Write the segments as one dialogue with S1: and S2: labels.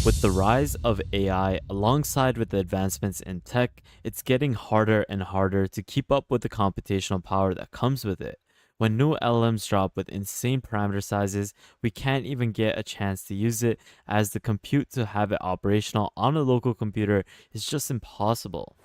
S1: With the rise of AI alongside with the advancements in tech, it's getting harder and harder to keep up with the computational power that comes with it. When new LLMs drop with insane parameter sizes, we can't even get a chance to use it, as the compute to have it operational on a local computer is just impossible.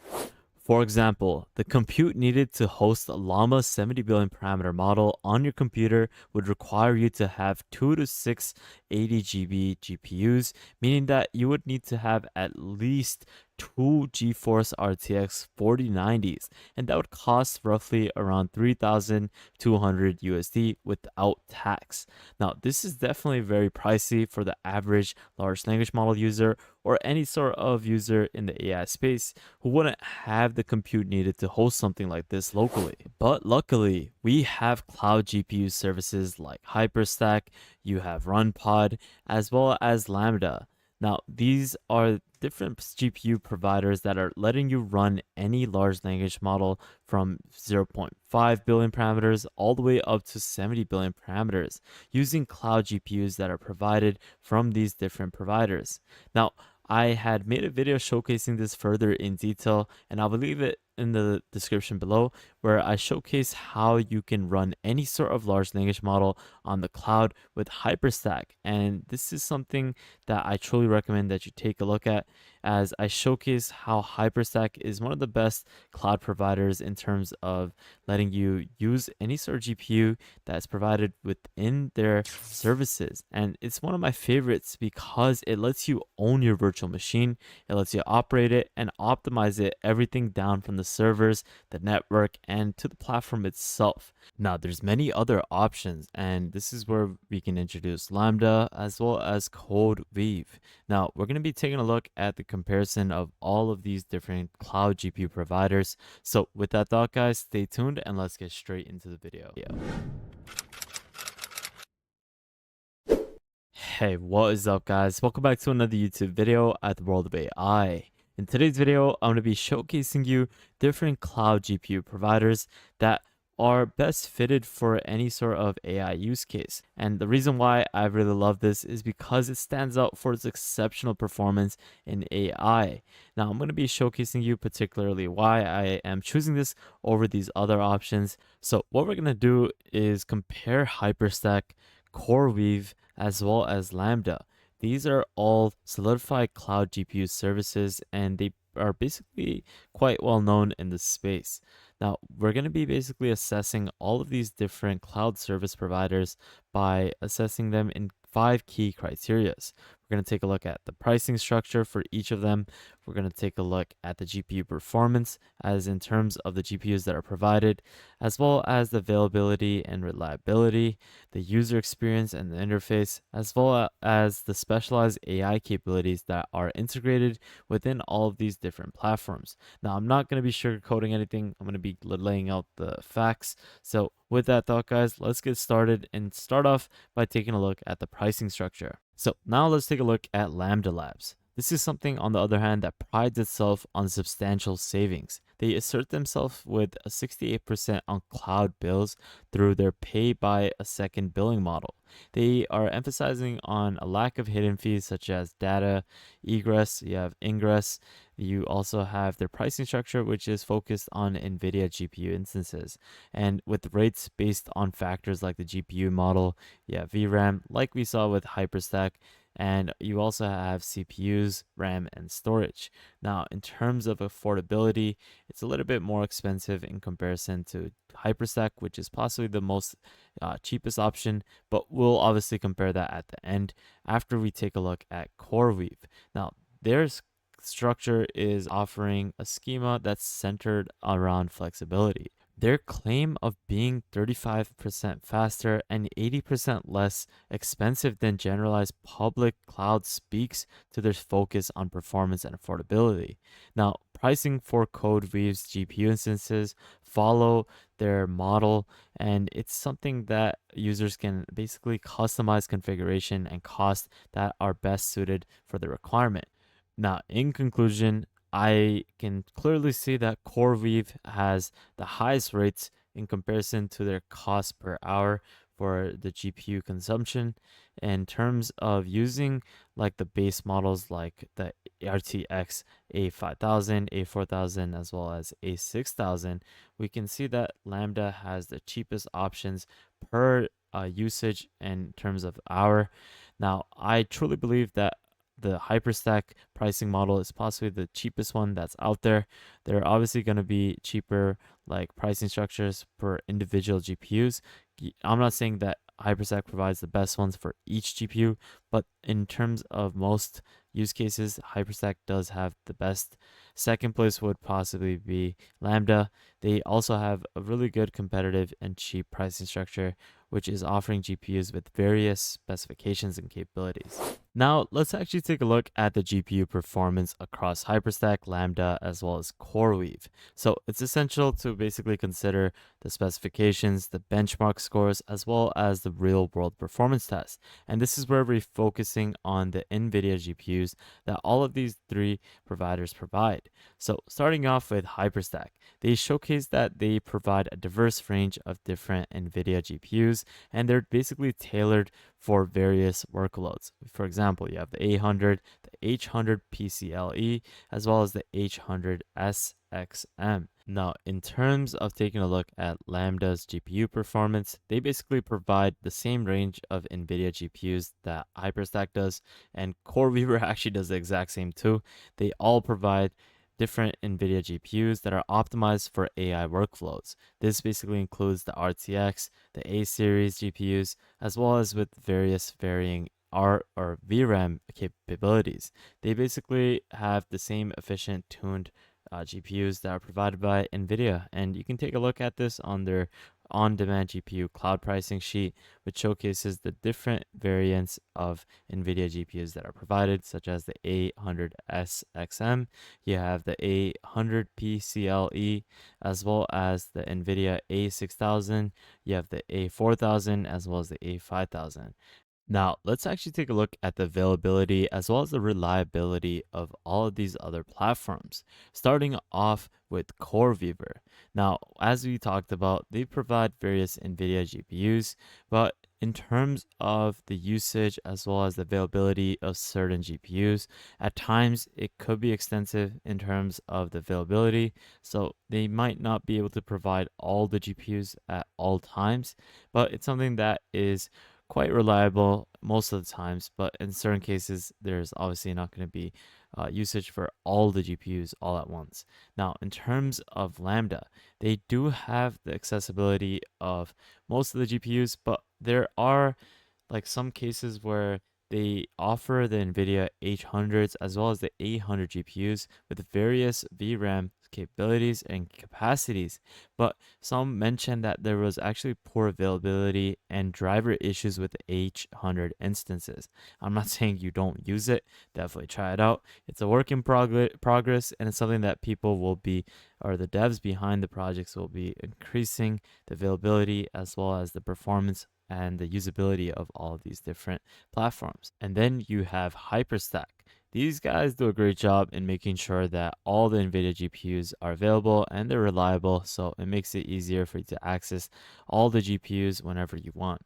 S1: For example, the compute needed to host a Llama 70 billion parameter model on your computer would require you to have 2 to 6 80 GB GPUs, meaning that you would need to have at least two GeForce RTX 4090s, and that would cost roughly around 3,200 USD without tax. Now, this is definitely very pricey for the average large language model user or any sort of user in the AI space who wouldn't have the compute needed to host something like this locally. But luckily, we have cloud GPU services like Hyperstack, you have Runpod, as well as Lambda. Now, these are different GPU providers that are letting you run any large language model from zero point 0.5 billion parameters all the way up to 70 billion parameters using cloud GPUs that are provided from these different providers. Now, I had made a video showcasing this further in detail, and I'll leave it in the description below, where I showcase how you can run any sort of large language model on the cloud with Hyperstack. And this is something that I truly recommend that you take a look at, as I showcase how Hyperstack is one of the best cloud providers in terms of letting you use any sort of GPU that's provided within their services. And it's one of my favorites because it lets you own your virtual machine, it lets you operate it and optimize it, everything down from the servers, the network, and to the platform itself. Now, there's many other options, and this is where we can introduce Lambda as well as CodeWeave. Now, we're going to be taking a look at the comparison of all of these different cloud GPU providers. So with that thought, guys, stay tuned and let's get straight into the video. Hey, what is up, guys? Welcome back to another YouTube video at the World of AI. In today's video, I'm going to be showcasing you different cloud GPU providers that are best fitted for any sort of AI use case. And the reason why I really love this is because it stands out for its exceptional performance in AI. Now, I'm going to be showcasing you particularly why I am choosing this over these other options. So what we're going to do is compare Hyperstack, CoreWeave, as well as Lambda. These are all solidified cloud GPU services, and they are basically quite well known in this space. Now, we're going to be basically assessing all of these different cloud service providers by assessing them in 5 key criterias. We're going to take a look at the pricing structure for each of them. We're going to take a look at the GPU performance, as in terms of the GPUs that are provided, as well as the availability and reliability, the user experience and the interface, as well as the specialized AI capabilities that are integrated within all of these different platforms. Now, I'm not going to be sugarcoating anything. I'm going to be laying out the facts. So with that thought, guys, let's get started and start off by taking a look at the pricing structure. So now let's take a look at Lambda Labs. This is something, on the other hand, that prides itself on substantial savings. They assert themselves with a 68% on cloud bills through their pay by a second billing model. They are emphasizing on a lack of hidden fees such as data egress, you have ingress. You also have their pricing structure, which is focused on NVIDIA GPU instances, and with rates based on factors like the GPU model, VRAM, like we saw with Hyperstack, and you also have CPUs, RAM, and storage. Now, in terms of affordability, it's a little bit more expensive in comparison to Hyperstack, which is possibly the most cheapest option, but we'll obviously compare that at the end after we take a look at CoreWeave. Now, there's structure is offering a schema that's centered around flexibility. Their claim of being 35% faster and 80% less expensive than generalized public cloud speaks to their focus on performance and affordability. Now, pricing for CodeWeave's GPU instances follow their model, and it's something that users can basically customize configuration and cost that are best suited for the requirement. Now, in conclusion, I can clearly see that CoreWeave has the highest rates in comparison to their cost per hour for the GPU consumption. In terms of using like the base models like the RTX A5000, A4000, as well as A6000, we can see that Lambda has the cheapest options per usage in terms of hour. Now, I truly believe that the Hyperstack pricing model is possibly the cheapest one that's out there. There are obviously going to be cheaper like pricing structures per individual GPUs. I'm not saying that Hyperstack provides the best ones for each GPU, but in terms of most use cases, Hyperstack does have the best. Second place would possibly be Lambda. They also have a really good competitive and cheap pricing structure, which is offering GPUs with various specifications and capabilities. Now, let's actually take a look at the GPU performance across Hyperstack, Lambda, as well as CoreWeave. So it's essential to basically consider the specifications, the benchmark scores, as well as the real-world performance tests. And this is where we're focusing on the NVIDIA GPUs that all of these three providers provide. So starting off with Hyperstack, they showcase that they provide a diverse range of different NVIDIA GPUs, and they're basically tailored for various workloads. For example, you have the A100, the H100 PCLE, as well as the H100 SXM. Now, in terms of taking a look at Lambda's GPU performance, they basically provide the same range of NVIDIA GPUs that Hyperstack does, and CoreWeaver actually does the exact same too. They all provide different NVIDIA GPUs that are optimized for AI workflows. This basically includes the RTX, the A series GPUs, as well as with various varying R or VRAM capabilities. They basically have the same efficient tuned GPUs that are provided by NVIDIA. And you can take a look at this on their on-demand GPU cloud pricing sheet, which showcases the different variants of NVIDIA GPUs that are provided, such as the A100SXM, you have the A100 PCLE, as well as the NVIDIA A6000, you have the A4000, as well as the A5000. Now, let's actually take a look at the availability as well as the reliability of all of these other platforms, starting off with CoreWeaver. Now, as we talked about, they provide various NVIDIA GPUs, but in terms of the usage as well as the availability of certain GPUs, at times it could be extensive in terms of the availability, so they might not be able to provide all the GPUs at all times, but it's something that is quite reliable most of the times, but in certain cases, there's obviously not going to be usage for all the GPUs all at once. Now, in terms of Lambda, they do have the accessibility of most of the GPUs, but there are like some cases where they offer the NVIDIA H100s as well as the A100 GPUs with various VRAM capabilities and capacities, but some mentioned that there was actually poor availability and driver issues with the H100 instances. I'm not saying you don't use it, definitely try it out. It's a work in progress, and it's something that people will be, or the devs behind the projects will be increasing the availability as well as the performance and the usability of all of these different platforms. And then you have Hyperstack. These guys do a great job in making sure that all the NVIDIA GPUs are available and they're reliable, so it makes it easier for you to access all the GPUs whenever you want.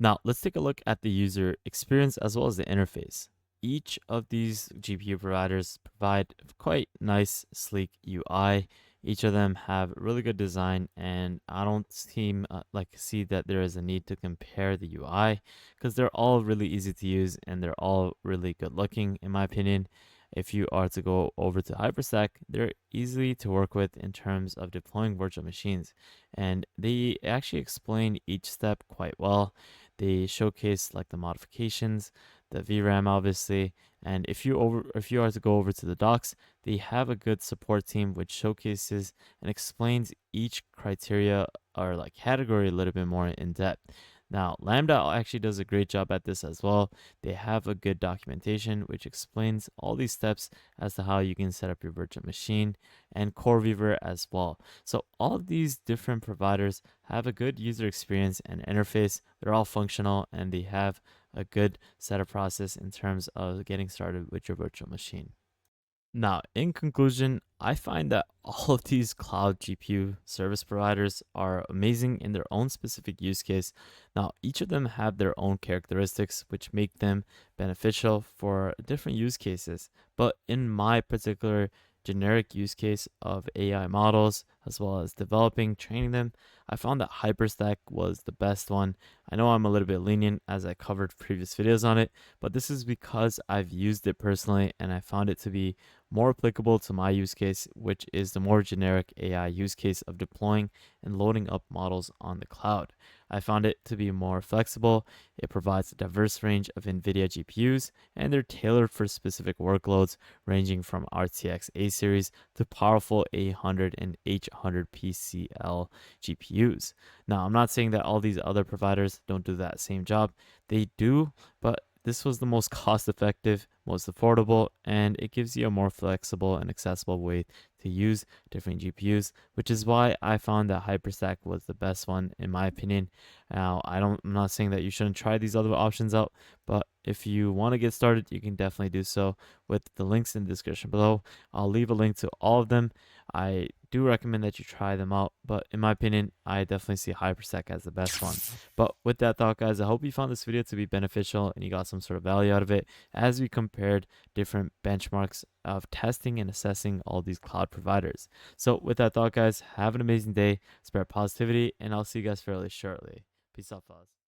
S1: Now, let's take a look at the user experience as well as the interface. Each of these GPU providers provide quite nice, sleek UI. Each of them have really good design, and I don't see that there is a need to compare the UI because they're all really easy to use and they're all really good looking, in my opinion. If you are to go over to Hyperstack, they're easy to work with in terms of deploying virtual machines, and they actually explain each step quite well. They showcase like the modifications, the VRAM obviously, and if you are to go over to the docs, they have a good support team which showcases and explains each criteria or like category a little bit more in depth. Now, Lambda actually does a great job at this as well. They have a good documentation which explains all these steps as to how you can set up your virtual machine, and CoreWeaver as well. So all of these different providers have a good user experience and interface. They're all functional and they have a good setup process in terms of getting started with your virtual machine. Now, in conclusion, I find that all of these cloud GPU service providers are amazing in their own specific use case. Now, each of them have their own characteristics which make them beneficial for different use cases. But in my particular generic use case of AI models, as well as developing, training them, I found that Hyperstack was the best one. I know I'm a little bit lenient as I covered previous videos on it, but this is because I've used it personally and I found it to be more applicable to my use case, which is the more generic AI use case of deploying and loading up models on the cloud. I found it to be more flexible. It provides a diverse range of NVIDIA GPUs, and they're tailored for specific workloads ranging from RTX A series to powerful 800 and 800 PCL GPUs. Now, I'm not saying that all these other providers don't do that same job. They do, but this was the most cost effective, most affordable, and it gives you a more flexible and accessible way to use different GPUs, which is why I found that Hyperstack was the best one in my opinion. Now, I'm not saying that you shouldn't try these other options out, but if you want to get started, you can definitely do so with the links in the description below. I'll leave a link to all of them. I do recommend that you try them out, but in my opinion, I definitely see Hyperstack as the best one. But with that thought, guys, I hope you found this video to be beneficial and you got some sort of value out of it as we compared different benchmarks of testing and assessing all these cloud providers. So with that thought, guys, have an amazing day, spread positivity, and I'll see you guys fairly shortly. Peace out, fellas.